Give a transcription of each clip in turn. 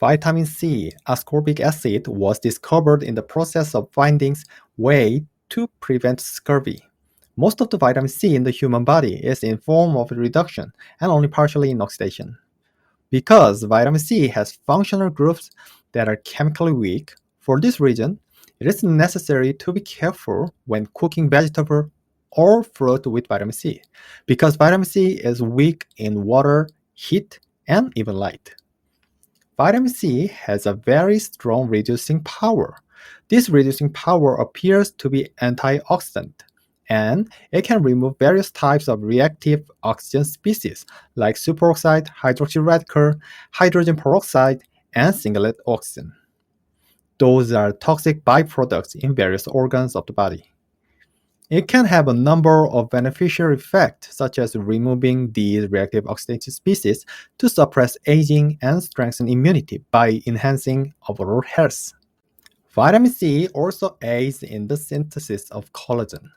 Vitamin C, ascorbic acid, was discovered in the process of finding way to prevent scurvy. Most of the vitamin C in the human body is in form of reduction and only partially in oxidation. Because vitamin C has functional groups that are chemically weak, for this reason, it is necessary to be careful when cooking vegetable or fruit with vitamin C, because vitamin C is weak in water, heat, and even light. Vitamin C has a very strong reducing power. This reducing power appears to be antioxidant, and it can remove various types of reactive oxygen species like superoxide, hydroxy radical, hydrogen peroxide, and singlet oxygen. Those are toxic byproducts in various organs of the body. It can have a number of beneficial effects, such as removing these reactive oxidative species to suppress aging and strengthen immunity by enhancing overall health. Vitamin C also aids in the synthesis of collagen,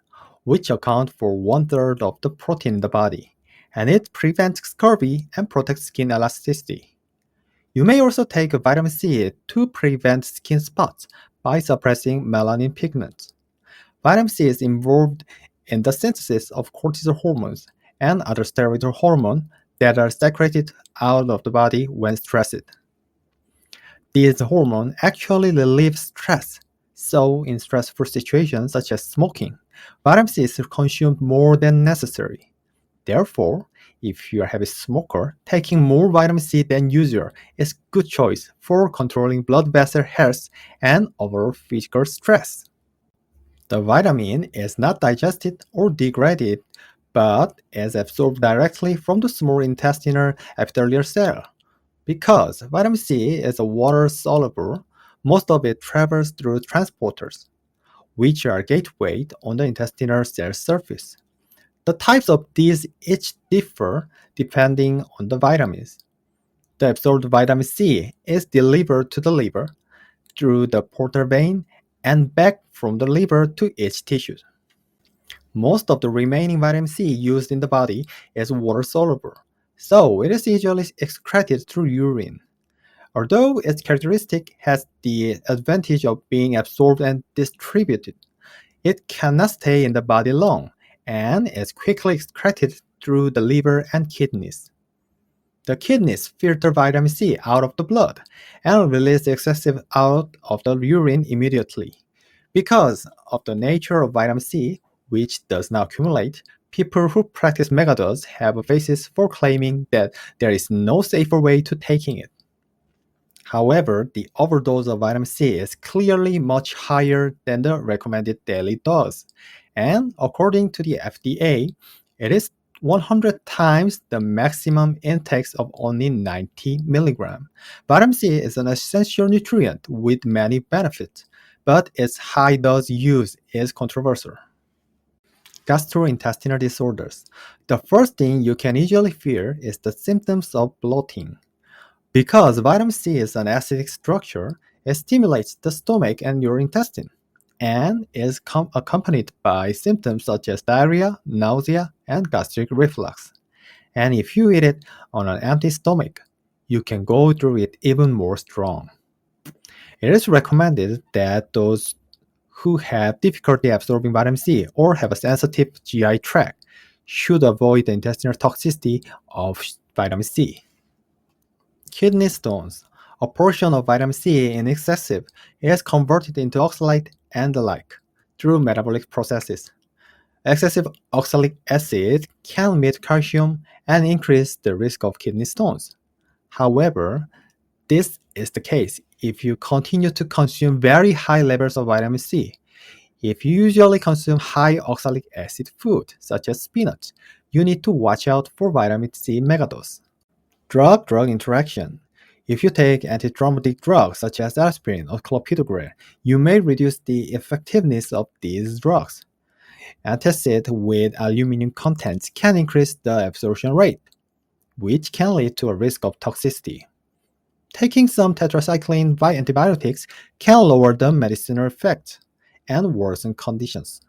which accounts for one-third of the protein in the body, and it prevents scurvy and protects skin elasticity. You may also take vitamin C to prevent skin spots by suppressing melanin pigment. Vitamin C is involved in the synthesis of cortisol hormones and other steroid hormones that are secreted out of the body when stressed. These hormones actually relieve stress, so in stressful situations such as smoking, vitamin C is consumed more than necessary. Therefore, if you are a heavy smoker, taking more vitamin C than usual is a good choice for controlling blood vessel health and overall physical stress. The vitamin is not digested or degraded, but is absorbed directly from the small intestinal epithelial cell. Because vitamin C is water soluble, most of it travels through transporters, which are gateways on the intestinal cell surface. The types of these each differ depending on the vitamins. The absorbed vitamin C is delivered to the liver through the portal vein and back from the liver to each tissue. Most of the remaining vitamin C used in the body is water soluble, so it is usually excreted through urine. Although its characteristic has the advantage of being absorbed and distributed, it cannot stay in the body long and is quickly excreted through the liver and kidneys. The kidneys filter vitamin C out of the blood and release excessive out of the urine immediately. Because of the nature of vitamin C, which does not accumulate, people who practice megadose have a basis for claiming that there is no safer way to taking it. However, the overdose of vitamin C is clearly much higher than the recommended daily dose, and according to the FDA, it is 100 times the maximum intake of only 90 mg. Vitamin C is an essential nutrient with many benefits, but its high dose use is controversial. Gastrointestinal disorders. The first thing you can easily fear is the symptoms of bloating. Because vitamin C is an acidic structure, it stimulates the stomach and your intestine, and is accompanied by symptoms such as diarrhea, nausea, and gastric reflux. And if you eat it on an empty stomach, you can go through it even more strong. It is recommended that those who have difficulty absorbing vitamin C or have a sensitive GI tract should avoid the intestinal toxicity of vitamin C. Kidney stones. A portion of vitamin C in excessive is converted into oxalate and the like through metabolic processes. Excessive oxalic acid can emit calcium and increase the risk of kidney stones. However, this is the case if you continue to consume very high levels of vitamin C. If you usually consume high oxalic acid food, such as spinach, you need to watch out for vitamin C megadose. Drug-drug interaction. If you take antithrombotic drugs such as aspirin or clopidogrel, you may reduce the effectiveness of these drugs. Antacid with aluminum contents can increase the absorption rate, which can lead to a risk of toxicity. Taking some tetracycline by antibiotics can lower the medicinal effect and worsen conditions.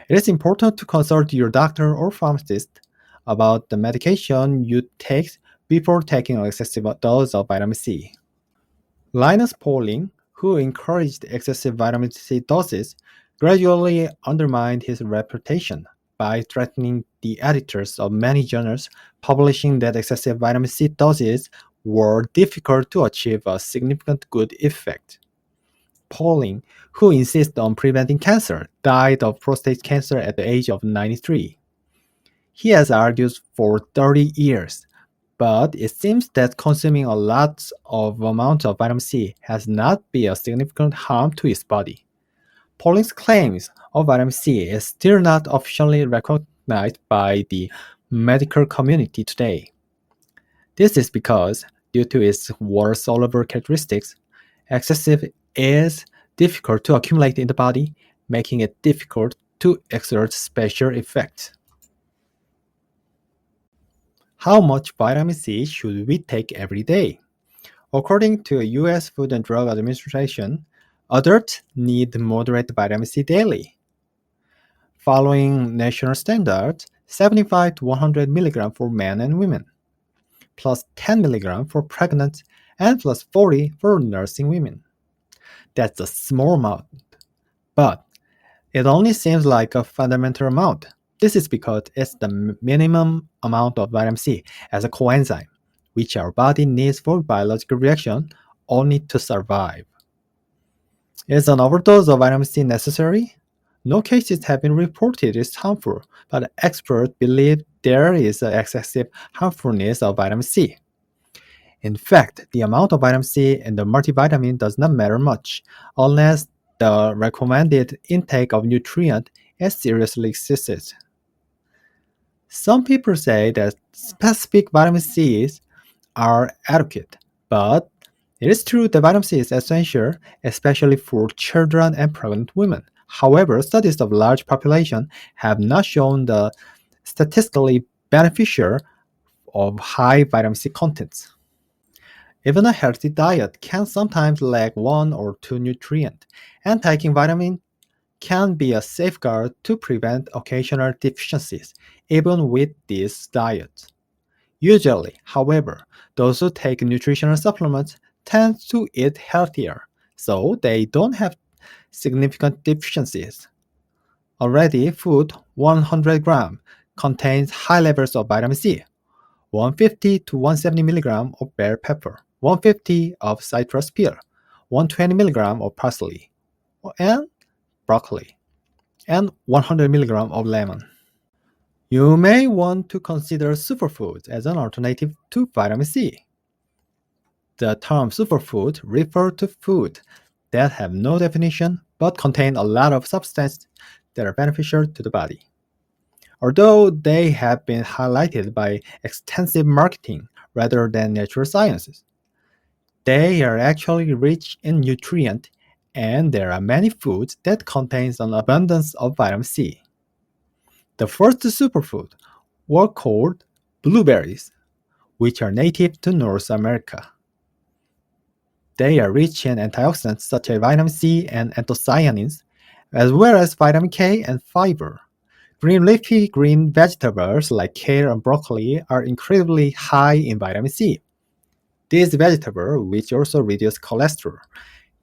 It is important to consult your doctor or pharmacist about the medication you take before taking an excessive dose of vitamin C. Linus Pauling, who encouraged excessive vitamin C doses, gradually undermined his reputation by threatening the editors of many journals, publishing that excessive vitamin C doses were difficult to achieve a significant good effect. Pauling, who insisted on preventing cancer, died of prostate cancer at the age of 93. He has argued for 30 years, but it seems that consuming a lot of amount of vitamin C has not been a significant harm to his body. Pauling's claims of vitamin C is still not officially recognized by the medical community today. This is because, due to its water-soluble characteristics, excessive is difficult to accumulate in the body, making it difficult to exert special effects. How much vitamin C should we take every day? According to U.S. Food and Drug Administration, adults need moderate vitamin C daily. Following national standards, 75 to 100 mg for men and women, plus 10 mg for pregnant, and plus 40 for nursing women. That's a small amount, but it only seems like a fundamental amount. This is because it's the minimum amount of vitamin C as a coenzyme, which our body needs for biological reaction only to survive. Is an overdose of vitamin C necessary? No cases have been reported as harmful, but experts believe there is an excessive harmfulness of vitamin C. In fact, the amount of vitamin C in the multivitamin does not matter much unless the recommended intake of nutrient is seriously exceeded. Some people say that specific vitamin C's are adequate, but it is true that vitamin C is essential, especially for children and pregnant women. However, studies of large population have not shown the statistically beneficial of high vitamin C contents. Even a healthy diet can sometimes lack one or two nutrients, and taking vitamin can be a safeguard to prevent occasional deficiencies, even with this diet. Usually, however, those who take nutritional supplements tend to eat healthier, so they don't have significant deficiencies. Already, food 100 grams contains high levels of vitamin C, 150 to 170 mg of bell pepper, 150 of citrus peel, 120 mg of parsley, and broccoli, and 100 mg of lemon. You may want to consider superfoods as an alternative to vitamin C. The term superfood refers to food that have no definition but contain a lot of substances that are beneficial to the body. Although they have been highlighted by extensive marketing rather than natural sciences, they are actually rich in nutrient, and there are many foods that contain an abundance of vitamin C. The first superfood were called blueberries, which are native to North America. They are rich in antioxidants such as vitamin C and anthocyanins, as well as vitamin K and fiber. Green leafy green vegetables like kale and broccoli are incredibly high in vitamin C. These vegetables, which also reduce cholesterol,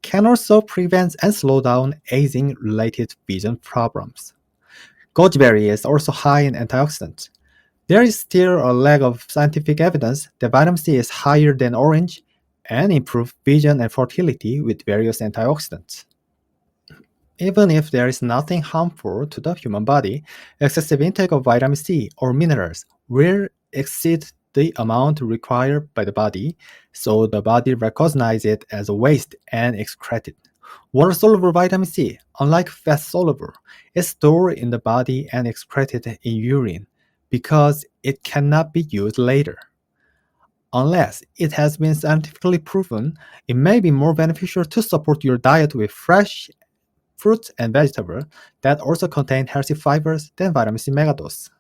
can also prevent and slow down aging-related vision problems. Goji is also high in antioxidants. There is still a lack of scientific evidence that vitamin C is higher than orange and improves vision and fertility with various antioxidants. Even if there is nothing harmful to the human body, excessive intake of vitamin C or minerals will exceed the amount required by the body, so the body recognizes it as a waste and excretes it. Water-soluble vitamin C, unlike fat-soluble, is stored in the body and excreted in urine because it cannot be used later. Unless it has been scientifically proven, it may be more beneficial to support your diet with fresh fruits and vegetables that also contain healthy fibers than vitamin C megadose.